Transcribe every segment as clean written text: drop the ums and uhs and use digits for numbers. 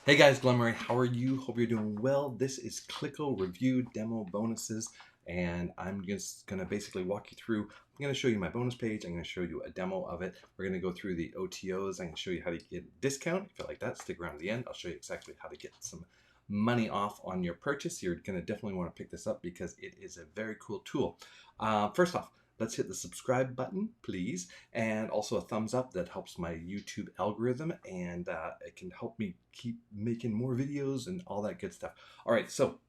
Hey guys, Glen, how are you? Hope you're doing well. This is Clicko review demo bonuses, and I'm just gonna basically walk you through. I'm gonna show you my bonus page. I'm gonna show you a demo of it. We're gonna go through the OTOs. I'm gonna show you how to get a discount. If you like that, stick around to the end. I'll show you exactly how to get some money off on your purchase. You're gonna definitely want to pick this up because it is a very cool tool. First off, let's hit the subscribe button, please, and also a thumbs up. That helps my YouTube algorithm, and it can help me keep making more videos and all that good stuff. All right, so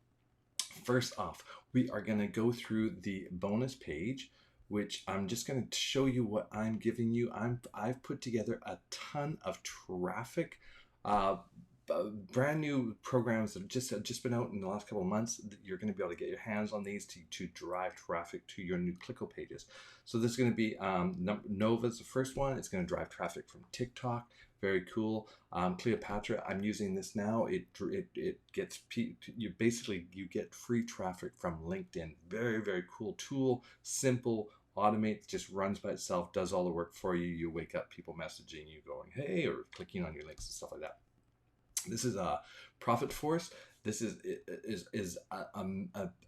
first off, we are going to go through the bonus page, which I'm just going to show you what I'm giving you. I've put together a ton of traffic, uh, brand new programs that have just been out in the last couple of months. You're going to be able to get your hands on these to drive traffic to your new Clicko pages. So this is going to be Nova's the first one. It's going to drive traffic from TikTok. Very cool. Cleopatra, I'm using this now. It gets you get free traffic from LinkedIn. Very cool tool. Simple, automates, just runs by itself, does all the work for you. You wake up people messaging you going, hey, or clicking on your links and stuff like that. This is a Profit Force. This is a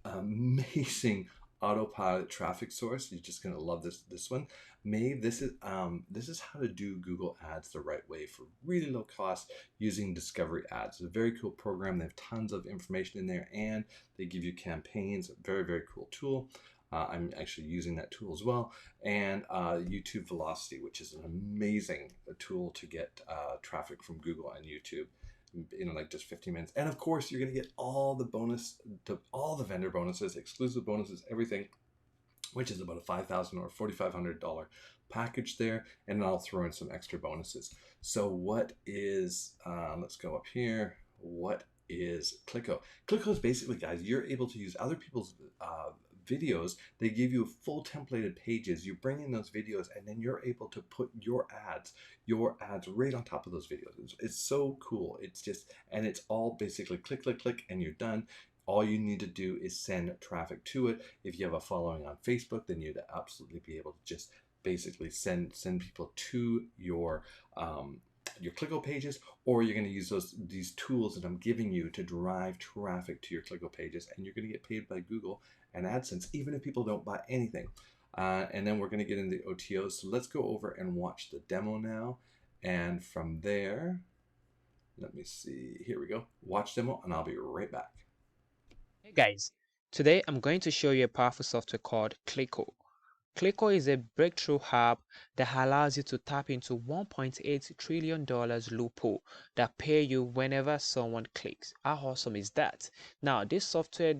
amazing Autopilot traffic source. You're just gonna love this one. Maeve, this is how to do Google Ads the right way for really low cost using discovery ads. It's a very cool program. They have tons of information in there, and they give you campaigns. Very cool tool. I'm actually using that tool as well, and YouTube Velocity, which is an amazing tool to get traffic from Google and YouTube, like just 15 minutes. And of course, you're going to get all all the vendor bonuses, exclusive bonuses, everything, which is about a $5,000 or $4,500 package there. And then I'll throw in some extra bonuses. So what is, let's go up here. What is Clicko? Clicko is basically, guys, you're able to use other people's videos. They give you full templated pages. You bring in those videos, and then you're able to put your ads right on top of those videos. It's so cool. It's just, and it's all basically click, and you're done. All you need to do is send traffic to it. If you have a following on Facebook, then you'd absolutely be able to just basically send people to your Clicko pages, or you're going to use these tools that I'm giving you to drive traffic to your Clicko pages, and you're going to get paid by Google and Adsense, even if people don't buy anything. And then we're going to get into the OTOs. So let's go over and watch the demo now. And from there, let me see. Here we go. Watch demo, and I'll be right back. Hey guys, today I'm going to show you a powerful software called Clicko. Clicko is a breakthrough app that allows you to tap into $1.8 trillion loophole that pay you whenever someone clicks. How awesome is that? Now, this software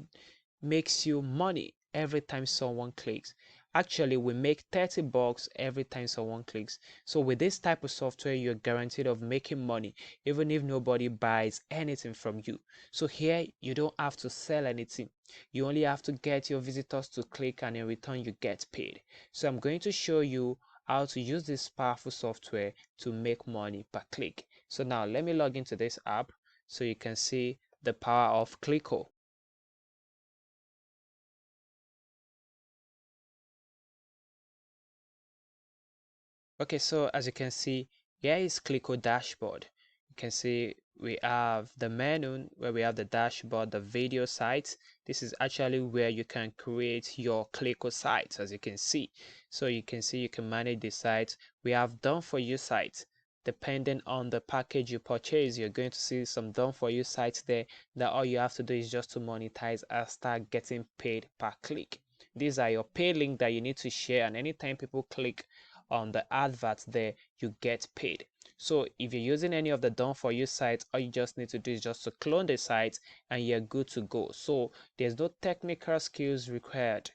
makes you money every time someone clicks. Actually, we make 30 bucks every time someone clicks. So with this type of software, you're guaranteed of making money even if nobody buys anything from you. So here, you don't have to sell anything. You only have to get your visitors to click, and in return, you get paid. So I'm going to show you how to use this powerful software to make money per click. So now let me log into this app so you can see the power of Clicko. Okay, so as you can see, here is Clicko dashboard. You can see we have the menu where we have the dashboard, the video sites. This is actually where you can create your Clicko sites, as you can see. So you can see you can manage the sites. We have done for you sites. Depending on the package you purchase, you're going to see some done for you sites there that all you have to do is just to monetize and start getting paid per click. These are your pay link that you need to share, and anytime people click on the adverts there, you get paid. So if you're using any of the done for you sites, all you just need to do is just to clone the site and you're good to go. So there's no technical skills required.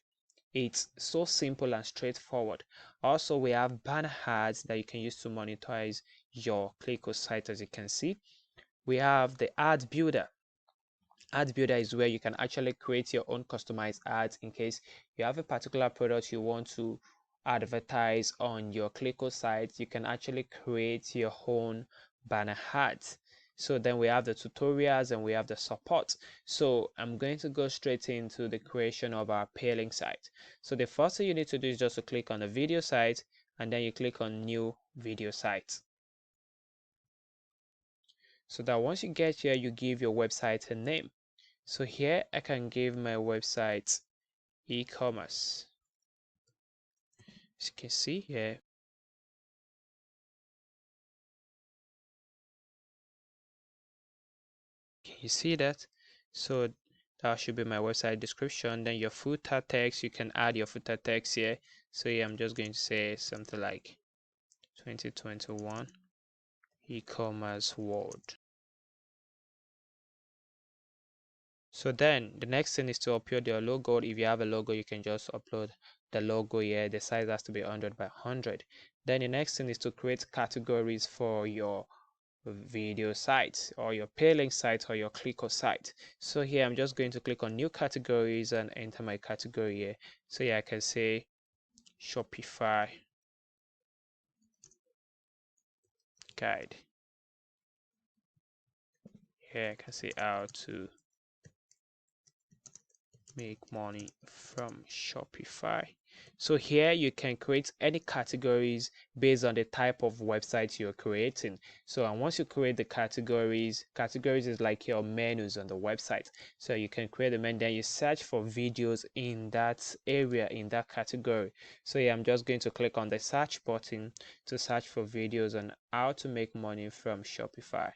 It's so simple and straightforward. Also, we have banner ads that you can use to monetize your Clicko site. As you can see, we have the ad builder. Ad builder is where you can actually create your own customized ads in case you have a particular product you want to advertise on your Clicko site. You can actually create your own banner ads. So then we have the tutorials and we have the support. So I'm going to go straight into the creation of our pay link site. So the first thing you need to do is just to click on the video site, and then you click on new video site. so that once you get here, you give your website a name. So here I can give my website e-commerce. As you can see here, can you see that? So that should be my website description. Then your footer text, you can add your footer text here. So yeah, I'm just going to say something like 2021 e-commerce world. So then the next thing is to upload your logo. If you have a logo, you can just upload the logo here. The size has to be 100 by 100. Then the next thing is to create categories for your video site or your pay-link site or your Clicko site. So here I'm just going to click on new categories and enter my category here. So yeah, I can say Shopify guide. Here I can say how to make money from Shopify. So here you can create any categories based on the type of website you're creating. So and once you create the categories is like your menus on the website. So you can create a menu, then you search for videos in that area, in that category. So yeah, I'm just going to click on the search button to search for videos on how to make money from Shopify.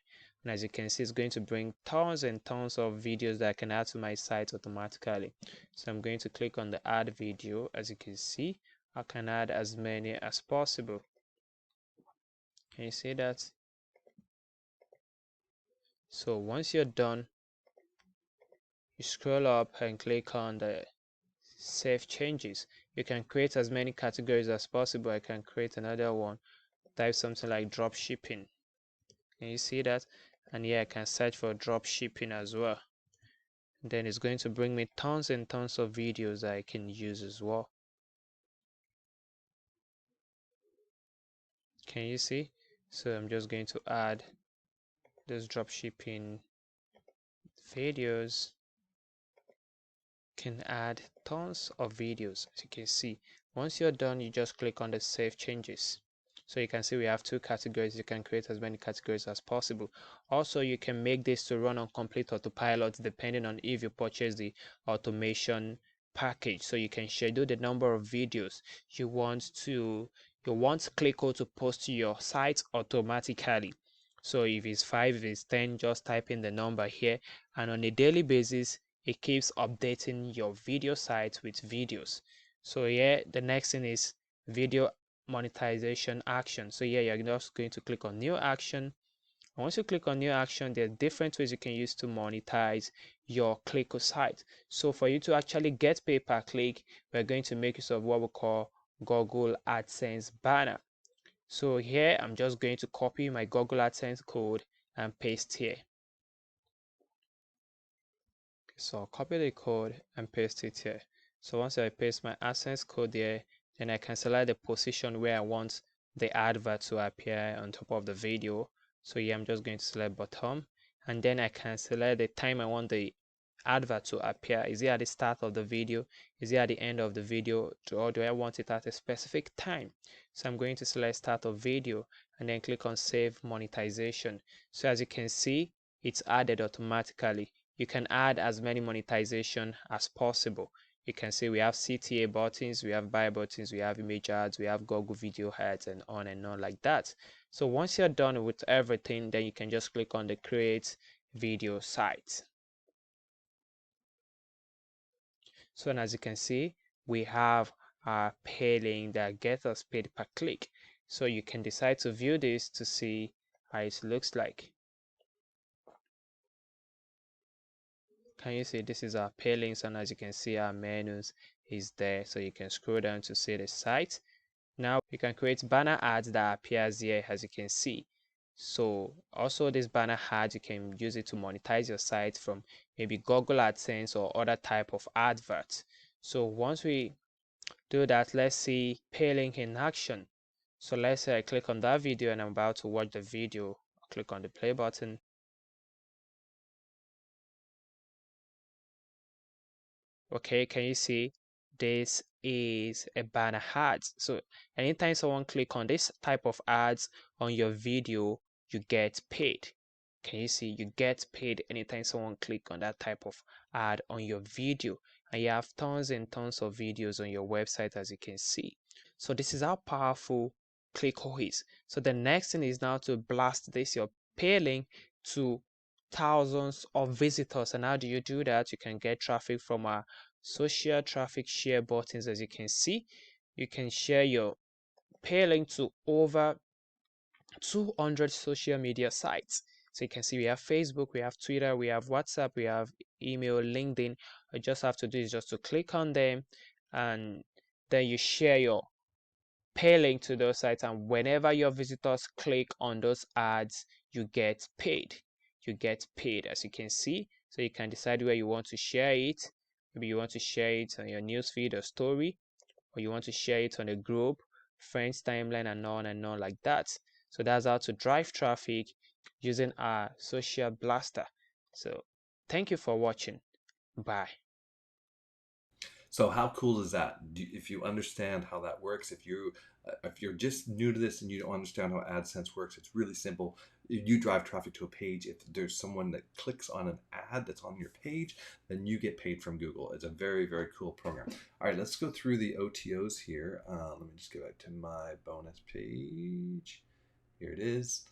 And as you can see, it's going to bring tons and tons of videos that I can add to my site automatically. So I'm going to click on the add video. As you can see, I can add as many as possible. Can you see that? So once you're done, you scroll up and click on the save changes. You can create as many categories as possible. I can create another one, type something like drop shipping. Can you see that? And yeah, I can search for drop shipping as well. Then it's going to bring me tons and tons of videos that I can use as well. Can you see? So I'm just going to add those dropshipping videos. Can add tons of videos. As you can see, once you're done, you just click on the save changes. So you can see we have two categories. You can create as many categories as possible. Also, you can make this to run on complete autopilot depending on if you purchase the automation package. So you can schedule the number of videos you want Clicko to post to your site automatically. So if it's 5, if it's 10, just type in the number here, and on a daily basis it keeps updating your video site with videos. So yeah, the next thing is video monetization action. So yeah, you're just going to click on new action. Once you click on new action, there are different ways you can use to monetize your Clicko site. So for you to actually get pay per click, we're going to make use of what we call Google AdSense banner. So here I'm just going to copy my Google AdSense code and paste here. So I'll copy the code and paste it here. So once I paste my AdSense code there, then I can select the position where I want the advert to appear on top of the video. So here I'm just going to select bottom, and then I can select the time I want the advert to appear. Is it at the start of the video? Is it at the end of the video? Or do I want it at a specific time? So I'm going to select start of video and then click on save monetization. So as you can see, it's added automatically. You can add as many monetization as possible. You can see we have CTA buttons, we have buy buttons, we have image ads, we have Google video ads, and on like that. So once you're done with everything, then you can just click on the create video site. So and as you can see, we have our pay link that gets us paid per click. So you can decide to view this to see how it looks like. Can you see this is our pay links, and as you can see our menus is there, so you can scroll down to see the site. Now you can create banner ads that appears here, as you can see. So also this banner ads, you can use it to monetize your site from maybe Google AdSense or other type of adverts. So once we do that, let's see pay link in action. So let's say I click on that video and I'm about to watch the video. I'll click on the play button. Okay, can you see this is a banner ads? So anytime someone click on this type of ads on your video, you get paid. Can you see you get paid anytime someone click on that type of ad on your video? And you have tons and tons of videos on your website, as you can see. So this is how powerful Clicko is. So the next thing is now to blast this your pay link to thousands of visitors. And how do you do that? You can get traffic from our social traffic share buttons. As you can see, you can share your pay link to over 200 social media sites. So you can see we have Facebook, we have Twitter, we have WhatsApp, we have email, LinkedIn. All you just have to do is just to click on them, and then you share your pay link to those sites, and whenever your visitors click on those ads, you get paid. You get paid, as you can see. So you can decide where you want to share it. Maybe you want to share it on your newsfeed or story, or you want to share it on a group, friends timeline, and on like that. So that's how to drive traffic using our social blaster. So thank you for watching. Bye. So how cool is that? If you understand how that works, if you're just new to this and you don't understand how AdSense works, it's really simple. You drive traffic to a page. If there's someone that clicks on an ad that's on your page, then you get paid from Google. It's a very, very cool program. All right, let's go through the OTOs here. Let me just go back to my bonus page. Here it is.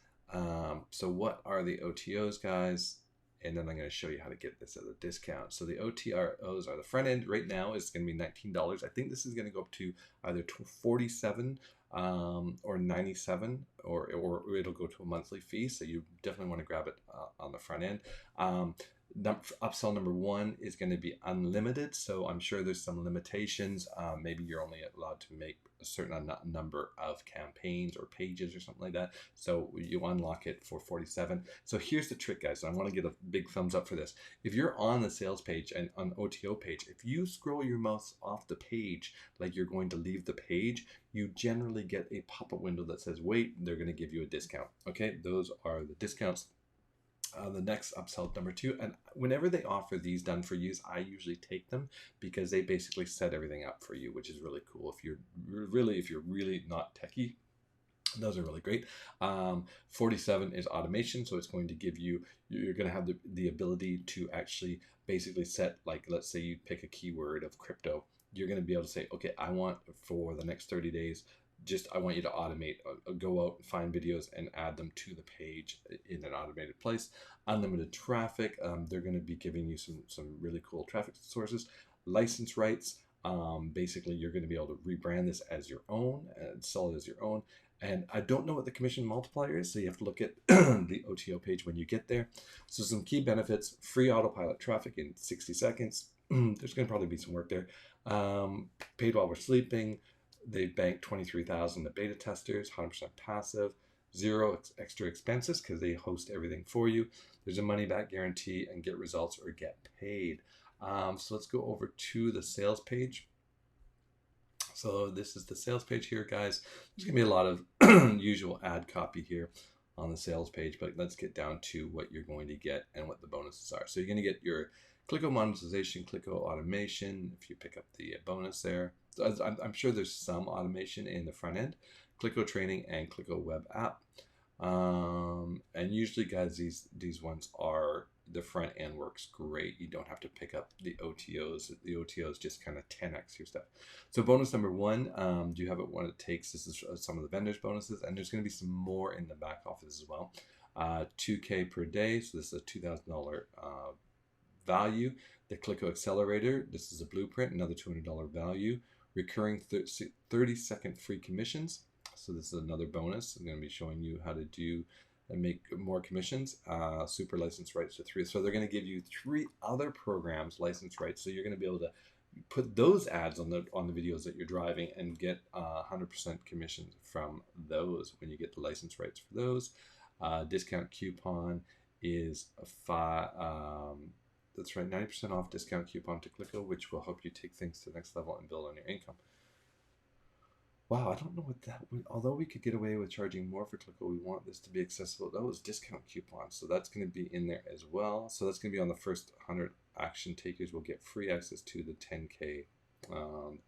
So what are the OTOs, guys? And then I'm going to show you how to get this at a discount. So the OTROs are the front end right now is going to be $19. I think this is going to go up to either 47 or 97, or it'll go to a monthly fee. So you definitely want to grab it on the front end. Upsell number 1 is going to be unlimited. So I'm sure there's some limitations. Maybe you're only allowed to make a certain number of campaigns or pages or something like that. So you unlock it for 47. So here's the trick, guys. I want to get a big thumbs up for this. If you're on the sales page and on OTO page, if you scroll your mouse off the page like you're going to leave the page, you generally get a pop-up window that says, wait, they're going to give you a discount. Okay, those are the discounts. The next upsell number 2, and whenever they offer these done for yous, I usually take them because they basically set everything up for you, which is really cool. If you're really not techie, those are really great. 47 is automation, so it's going to give you, you're going to have the ability to actually basically set, like, let's say you pick a keyword of crypto, you're going to be able to say, okay, I want for the next 30 days, I want you to automate, go out and find videos and add them to the page in an automated place. Unlimited traffic, they're going to be giving you some really cool traffic sources. License rights, basically you're going to be able to rebrand this as your own and sell it as your own. And I don't know what the commission multiplier is, so you have to look at the OTO page when you get there. So some key benefits: free autopilot traffic in 60 seconds. There's going to probably be some work there. Paid while we're sleeping. They've banked 23,000 to beta testers, 100% passive, zero extra expenses because they host everything for you. There's a money back guarantee and get results or get paid. So let's go over to the sales page. So this is the sales page here, guys. There's gonna be a lot of usual ad copy here on the sales page, but let's get down to what you're going to get and what the bonuses are. So you're gonna get your Clicko monetization, Clicko automation, if you pick up the bonus there. So I'm sure there's some automation in the front end, Clicko training and Clicko web app. And usually, guys, these ones are, the front end works great. You don't have to pick up the OTOs. The OTOs just kind of 10x your stuff. So bonus number 1, do you have it what it takes? This is some of the vendors bonuses, and there's going to be some more in the back office as well. 2K per day, so this is a $2,000 value. The Clicko accelerator, this is a blueprint, another $200 value. Recurring 30-second free commissions. So this is another bonus. I'm going to be showing you how to do and make more commissions. Super license rights to 3. So they're going to give you 3 other programs license rights. So you're going to be able to put those ads on the videos that you're driving and get 100% commissions from those when you get the license rights for those. Discount coupon is that's right, 90% off discount coupon to Clicko, which will help you take things to the next level and build on your income. Wow, I don't know what that would, although we could get away with charging more for Clicko, we want this to be accessible. That was discount coupons, so that's going to be in there as well. So that's going to be on the first 100 action takers will get free access to the 10K.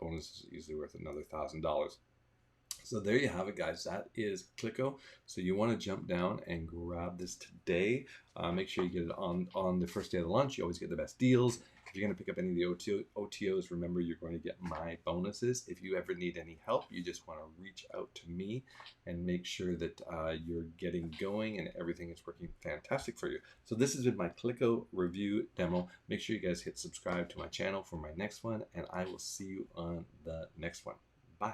Bonus is usually worth another $1,000. So there you have it, guys. That is Clicko. So you want to jump down and grab this today. Make sure you get it on the first day of the launch. You always get the best deals. If you're going to pick up any of the OTOs, remember you're going to get my bonuses. If you ever need any help, you just want to reach out to me and make sure that you're getting going and everything is working fantastic for you. So this has been my Clicko review demo. Make sure you guys hit subscribe to my channel for my next one, and I will see you on the next one. Bye.